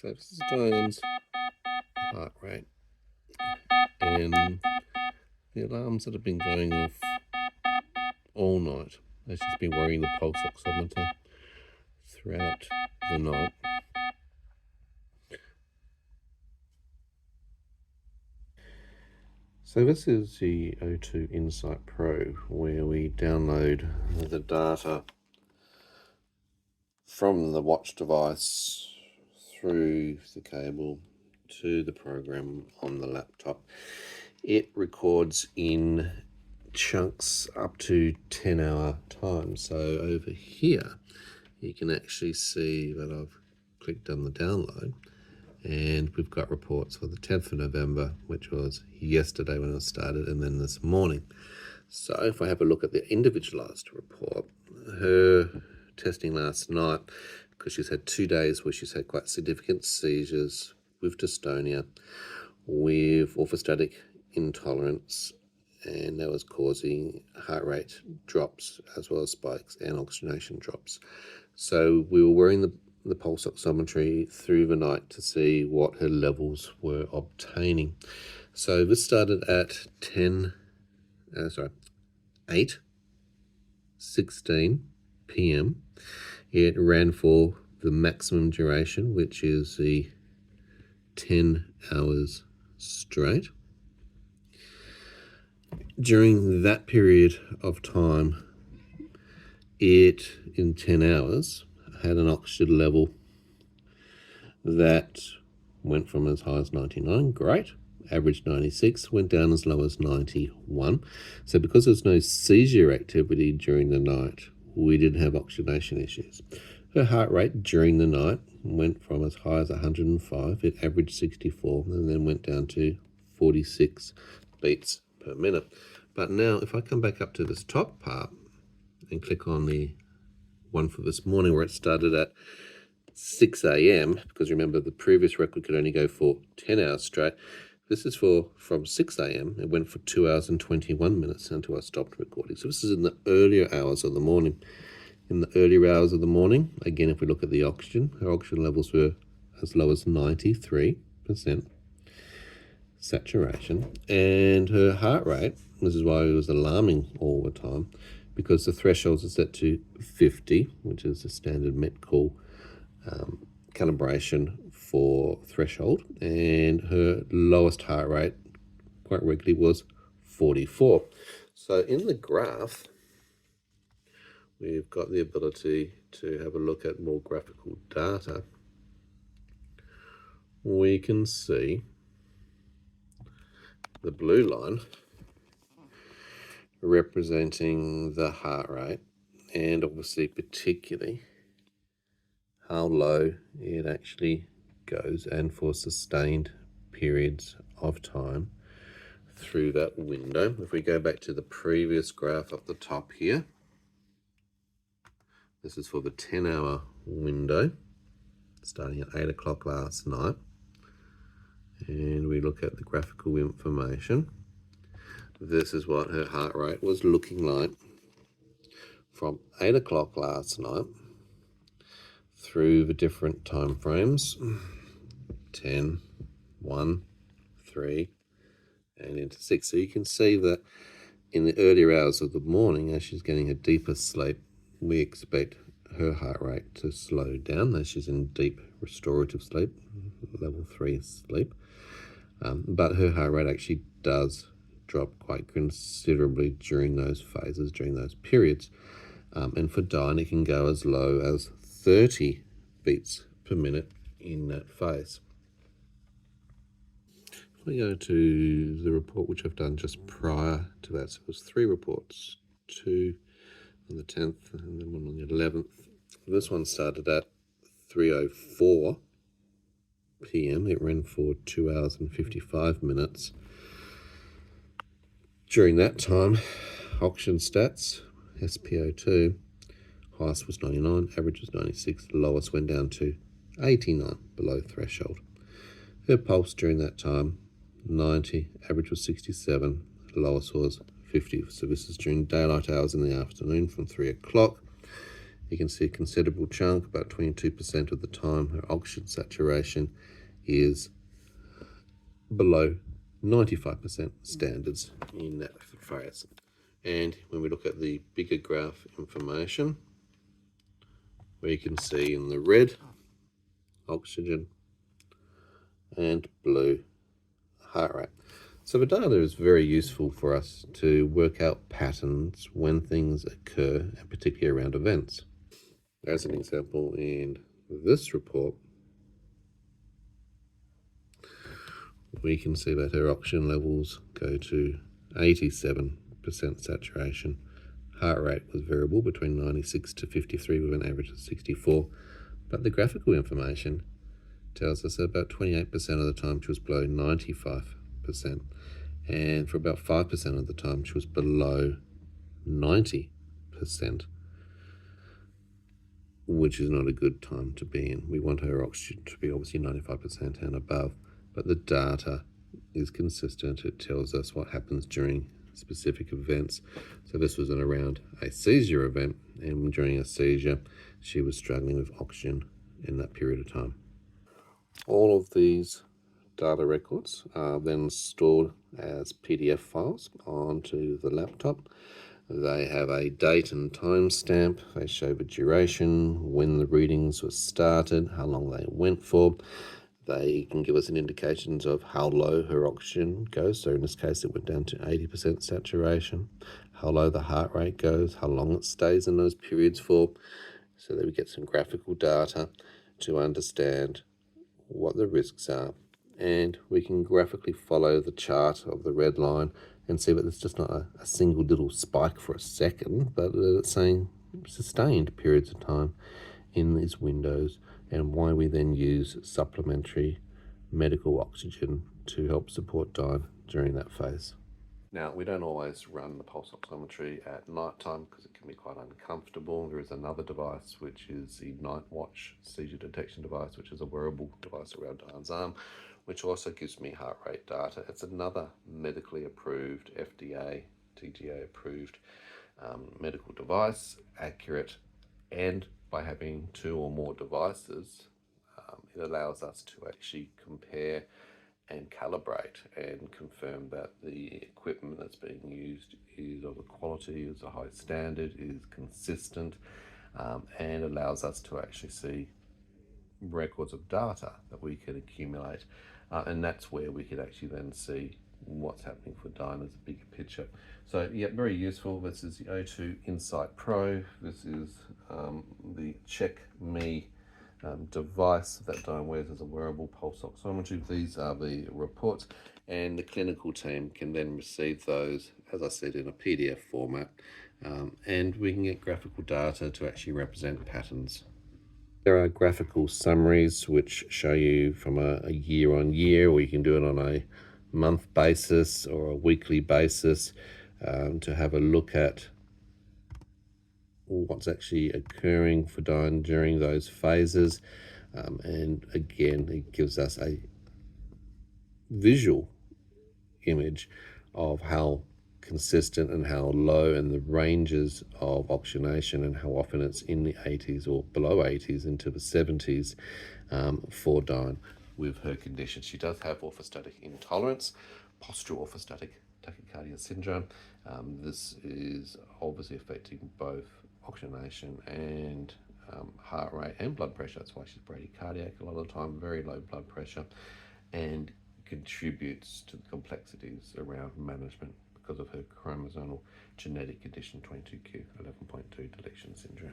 So this is Dyan's heart rate and the alarms that have been going off all night. As she's been wearing the pulse oximeter throughout the night. So this is the O2 Insight Pro, where we download the data from the watch device through the cable to the program on the laptop. It records in chunks up to 10-hour time. So over here you can actually see that I've clicked on the download and we've got reports for the 10th of November, which was yesterday when I started, and then this morning. So if I have a look at the individualized report, her testing last night, because she's had 2 days where she's had quite significant seizures with dystonia, with orthostatic intolerance, and that was causing heart rate drops as well as spikes and oxygenation drops. So we were wearing the pulse oximetry through the night to see what her levels were obtaining. So this started at 8:16 p.m. It ran for the maximum duration, which is the 10 hours straight. During that period of time, it, in 10 hours, had an oxygen level that went from as high as 99, great, average 96, went down as low as 91. So because there's no seizure activity during the night, we didn't have oxygenation issues. Her heart rate during the night went from as high as 105, it averaged 64, and then went down to 46 beats per minute. But now if I come back up to this top part and click on the one for this morning where it started at 6 a.m, because remember the previous record could only go for 10 hours straight. This is from 6 a.m. It went for 2 hours and 21 minutes until I stopped recording. So this is in the earlier hours of the morning. In the earlier hours of the morning, again, if we look at the oxygen, her oxygen levels were as low as 93% saturation, and her heart rate, this is why it was alarming all the time, because the thresholds are set to 50, which is the standard medical calibration for threshold, and her lowest heart rate quite regularly was 44. So in the graph, we've got the ability to have a look at more graphical data. We can see the blue line representing the heart rate, and obviously particularly how low it actually goes and for sustained periods of time through that window. If we go back to the previous graph up the top here, this is for the 10-hour window starting at 8 o'clock last night, and we look at the graphical information. This is what her heart rate was looking like from 8 o'clock last night through the different time frames, 10, 1, 3, and into 6. So you can see that in the earlier hours of the morning, as she's getting a deeper sleep, we expect her heart rate to slow down as she's in deep restorative sleep, level 3 sleep. But her heart rate actually does drop quite considerably during those phases, during those periods. And for Dyan, it can go as low as 30 beats per minute in that phase. If we go to the report which I've done just prior to that, so it was 3 reports, 2 on the 10th and then 1 on the 11th. This one started at 3:04 p.m. It ran for 2 hours and 55 minutes. During that time, oxygen stats, SpO2, highest was 99, average was 96, lowest went down to 89, below threshold. Her pulse during that time, 90, average was 67, lowest was 50. So this is during daylight hours in the afternoon from 3 o'clock. You can see a considerable chunk, about 22% of the time, her oxygen saturation is below 95% standards in that phase. And when we look at the bigger graph information, we can see in the red, oxygen, and blue, heart rate. So the data is very useful for us to work out patterns when things occur, and particularly around events. As an example, in this report, we can see that her oxygen levels go to 87% saturation. Heart rate was variable between 96 to 53 with an average of 64, but the graphical information tells us that about 28% of the time she was below 95%, and for about 5% of the time she was below 90%, which is not a good time to be in. We want her oxygen to be obviously 95% and above, but the data is consistent. It tells us what happens during specific events. So this was around a seizure event, and during a seizure she was struggling with oxygen in that period of time. All of these data records are then stored as PDF files onto the laptop. They have a date and time stamp. They show the duration, when the readings were started, how long they went for. They can give us an indications of how low her oxygen goes. So in this case, it went down to 80% saturation. How low the heart rate goes, how long it stays in those periods for, so that we get some graphical data to understand what the risks are. And we can graphically follow the chart of the red line and see that it's just not a single little spike for a second, but it's saying sustained periods of time in these windows, and why we then use supplementary medical oxygen to help support Dyan during that phase. Now, we don't always run the pulse oximetry at night time because it can be quite uncomfortable. There is another device, which is the Night Watch seizure detection device, which is a wearable device around Dyan's arm, which also gives me heart rate data. It's another medically approved, FDA, TGA approved medical device, accurate, and by having 2 or more devices, it allows us to actually compare and calibrate and confirm that the equipment that's being used is of a quality, is a high standard, is consistent, and allows us to actually see records of data that we can accumulate, and that's where we could actually then see what's happening for Dyan as a bigger picture. So yeah, very useful. This is the O2 Insight Pro. This is the Check Me device that Dyan wears as a wearable pulse oximetry. These are the reports, and the clinical team can then receive those, as I said, in a PDF format, and we can get graphical data to actually represent patterns. There are graphical summaries which show you from a year on year, or you can do it on a month basis or a weekly basis, to have a look at what's actually occurring for Dyan during those phases. And again, it gives us a visual image of how consistent and how low, and the ranges of oxygenation, and how often it's in the 80s or below 80s into the 70s for Dyan with her condition. She does have orthostatic intolerance, postural orthostatic tachycardia syndrome. This is obviously affecting both oxygenation and heart rate and blood pressure. That's why she's bradycardiac a lot of the time, very low blood pressure, and contributes to the complexities around management because of her chromosomal genetic condition 22q11.2 deletion syndrome.